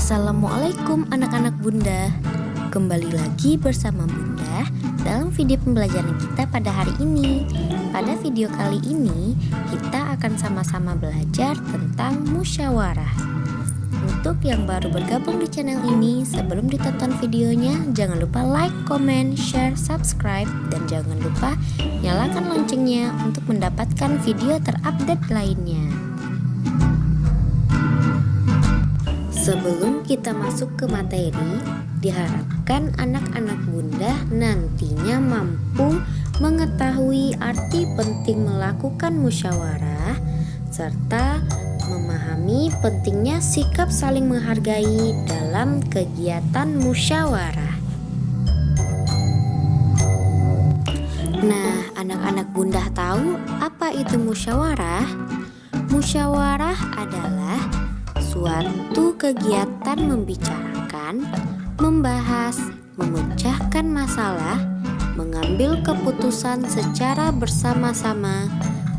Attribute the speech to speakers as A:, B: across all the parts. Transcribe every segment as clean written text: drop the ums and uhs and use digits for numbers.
A: Assalamualaikum anak-anak Bunda. Kembali lagi bersama Bunda dalam video pembelajaran kita pada hari ini. Pada video kali ini kita akan sama-sama belajar tentang musyawarah. Untuk yang baru bergabung di channel ini, sebelum ditonton videonya, jangan lupa like, comment, share, subscribe, dan jangan lupa nyalakan loncengnya untuk mendapatkan video terupdate lainnya. Sebelum kita masuk ke materi, diharapkan anak-anak Bunda nantinya mampu mengetahui arti penting melakukan musyawarah serta memahami pentingnya sikap saling menghargai dalam kegiatan musyawarah. Nah, anak-anak Bunda tahu apa itu musyawarah? Musyawarah adalah suatu kegiatan membicarakan, membahas, memecahkan masalah, mengambil keputusan secara bersama-sama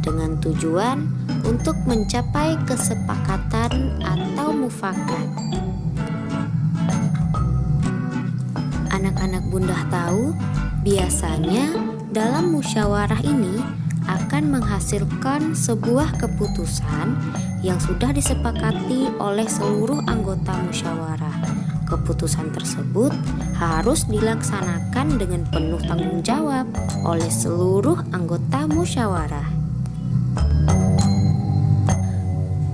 A: dengan tujuan untuk mencapai kesepakatan atau mufakat. Anak-anak Bunda tahu, biasanya dalam musyawarah ini akan menghasilkan sebuah keputusan yang sudah disepakati oleh seluruh anggota musyawarah. Keputusan tersebut harus dilaksanakan dengan penuh tanggung jawab oleh seluruh anggota musyawarah.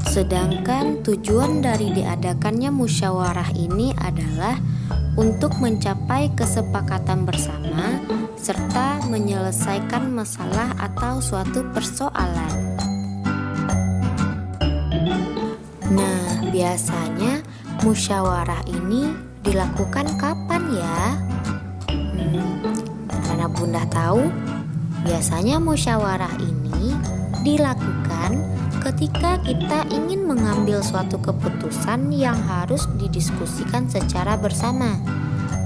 A: Sedangkan tujuan dari diadakannya musyawarah ini adalah untuk mencapai kesepakatan bersama serta menyelesaikan masalah atau suatu persoalan. Nah, biasanya musyawarah ini dilakukan kapan ya? Karena Bunda tahu, biasanya musyawarah ini dilakukan ketika kita ingin mengambil suatu keputusan yang harus didiskusikan secara bersama,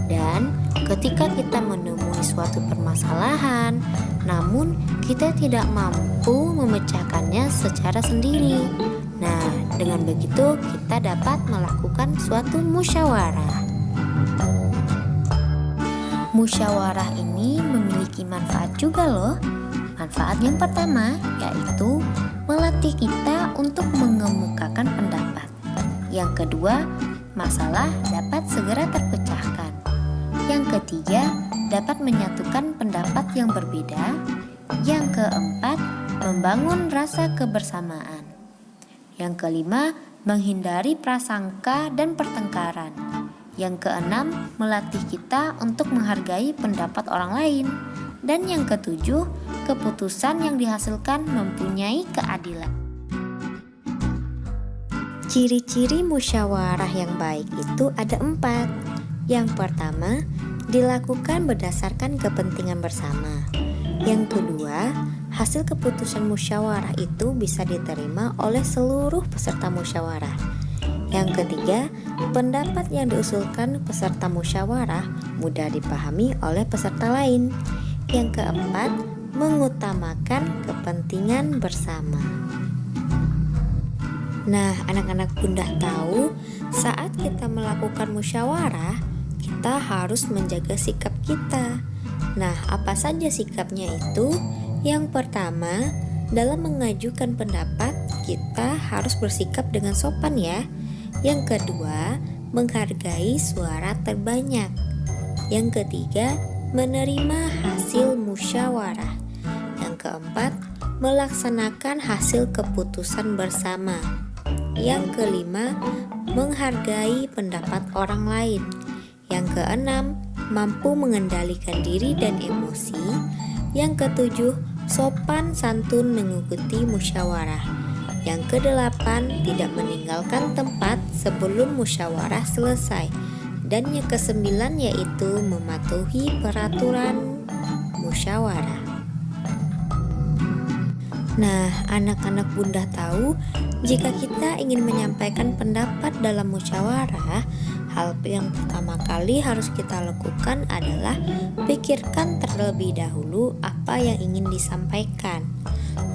A: dan ketika kita menemui suatu permasalahan namun kita tidak mampu memecahkannya secara sendiri. Nah, dengan begitu kita dapat melakukan suatu musyawarah. Musyawarah ini memiliki manfaat juga loh. Manfaat yang pertama yaitu melatih kita untuk mengemukakan pendapat. Yang kedua, masalah dapat segera terpecahkan. Yang ketiga, dapat menyatukan pendapat yang berbeda. Yang keempat, membangun rasa kebersamaan. Yang kelima, menghindari prasangka dan pertengkaran. Yang keenam, melatih kita untuk menghargai pendapat orang lain. Dan yang ketujuh, keputusan yang dihasilkan mempunyai keadilan. Ciri-ciri musyawarah yang baik itu ada 4. Yang pertama, dilakukan berdasarkan kepentingan bersama. Yang kedua, hasil keputusan musyawarah itu bisa diterima oleh seluruh peserta musyawarah. Yang ketiga, pendapat yang diusulkan peserta musyawarah mudah dipahami oleh peserta lain. Yang keempat, mengutamakan kepentingan bersama. Nah, anak-anak Bunda tahu, saat kita melakukan musyawarah, kita harus menjaga sikap kita. Nah, apa saja sikapnya itu? Yang pertama, dalam mengajukan pendapat, kita harus bersikap dengan sopan ya. Yang kedua, menghargai suara terbanyak. Yang ketiga, menerima hasil musyawarah. Yang keempat, melaksanakan hasil keputusan bersama. Yang kelima, menghargai pendapat orang lain. Yang keenam, mampu mengendalikan diri dan emosi. Yang ketujuh, sopan santun mengikuti musyawarah. Yang kedelapan, tidak meninggalkan tempat sebelum musyawarah selesai. Dan yang kesembilan yaitu mematuhi peraturan musyawarah. Nah, anak-anak Bunda tahu, jika kita ingin menyampaikan pendapat dalam musyawarah, hal yang pertama kali harus kita lakukan adalah pikirkan terlebih dahulu apa yang ingin disampaikan.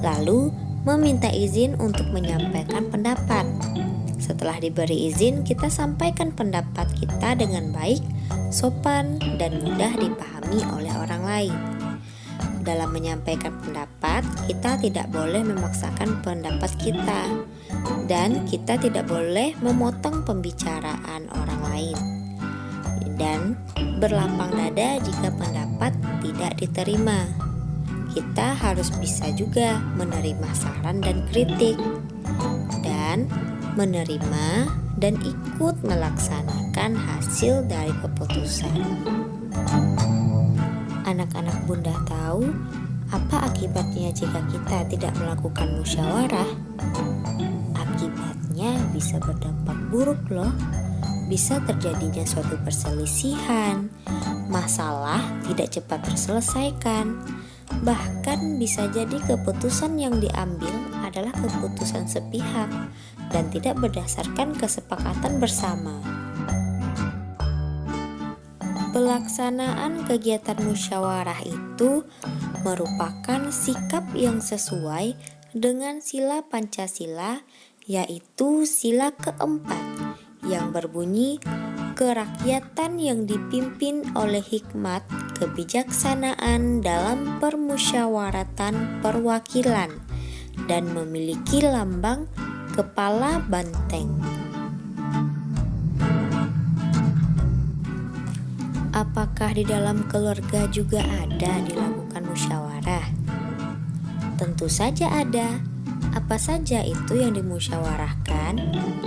A: Lalu, meminta izin untuk menyampaikan pendapat. Setelah diberi izin, kita sampaikan pendapat kita dengan baik, sopan, dan mudah dipahami oleh orang lain. Dalam menyampaikan pendapat, kita tidak boleh memaksakan pendapat kita, dan kita tidak boleh memotong pembicaraan orang lain, dan berlapang dada jika pendapat tidak diterima. Kita harus bisa juga menerima saran dan kritik, dan menerima dan ikut melaksanakan hasil dari keputusan. Anak-anak Bunda tahu apa akibatnya jika kita tidak melakukan musyawarah? Akibatnya bisa berdampak buruk loh. Bisa terjadinya suatu perselisihan, masalah tidak cepat terselesaikan. Bahkan bisa jadi keputusan yang diambil adalah keputusan sepihak dan tidak berdasarkan kesepakatan bersama. Pelaksanaan kegiatan musyawarah itu merupakan sikap yang sesuai dengan sila Pancasila, yaitu sila keempat yang berbunyi kerakyatan yang dipimpin oleh hikmat kebijaksanaan dalam permusyawaratan perwakilan dan memiliki lambang kepala banteng. Apakah di dalam keluarga juga ada dilakukan musyawarah? Tentu saja ada. Apa saja itu yang dimusyawarahkan?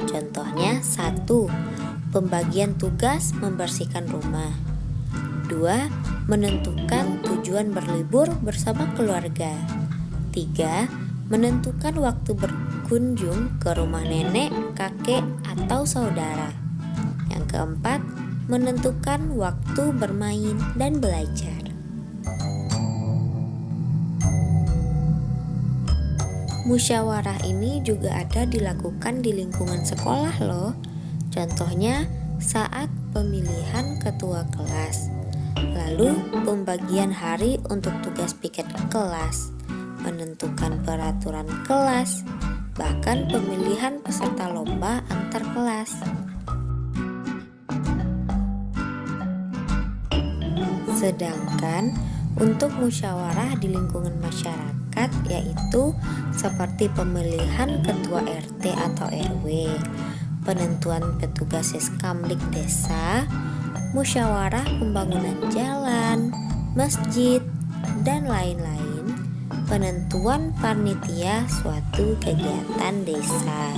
A: Contohnya 1. Pembagian tugas membersihkan rumah. 2. Menentukan tujuan berlibur bersama keluarga. 3. Menentukan waktu berkunjung ke rumah nenek, kakek, atau saudara. Yang keempat, menentukan waktu bermain dan belajar. Musyawarah ini juga ada dilakukan di lingkungan sekolah loh. Contohnya saat pemilihan ketua kelas, lalu pembagian hari untuk tugas piket kelas, menentukan peraturan kelas, bahkan pemilihan peserta lomba antar kelas. Sedangkan untuk musyawarah di lingkungan masyarakat, yaitu seperti pemilihan ketua RT atau RW, penentuan petugas Seskamlik desa, musyawarah pembangunan jalan, masjid, dan lain-lain, penentuan panitia suatu kegiatan desa.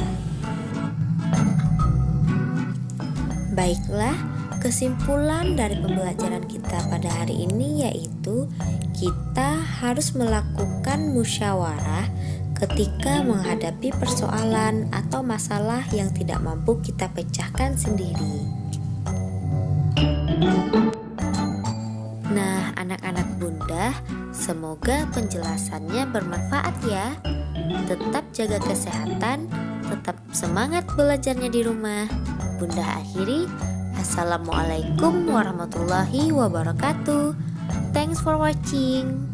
A: Baiklah, kesimpulan dari pembelajaran kita pada hari ini yaitu kita harus melakukan musyawarah ketika menghadapi persoalan atau masalah yang tidak mampu kita pecahkan sendiri. Nah, anak-anak Bunda, semoga penjelasannya bermanfaat ya. Tetap jaga kesehatan, tetap semangat belajarnya di rumah. Bunda akhiri. Assalamualaikum warahmatullahi wabarakatuh. Thanks for watching.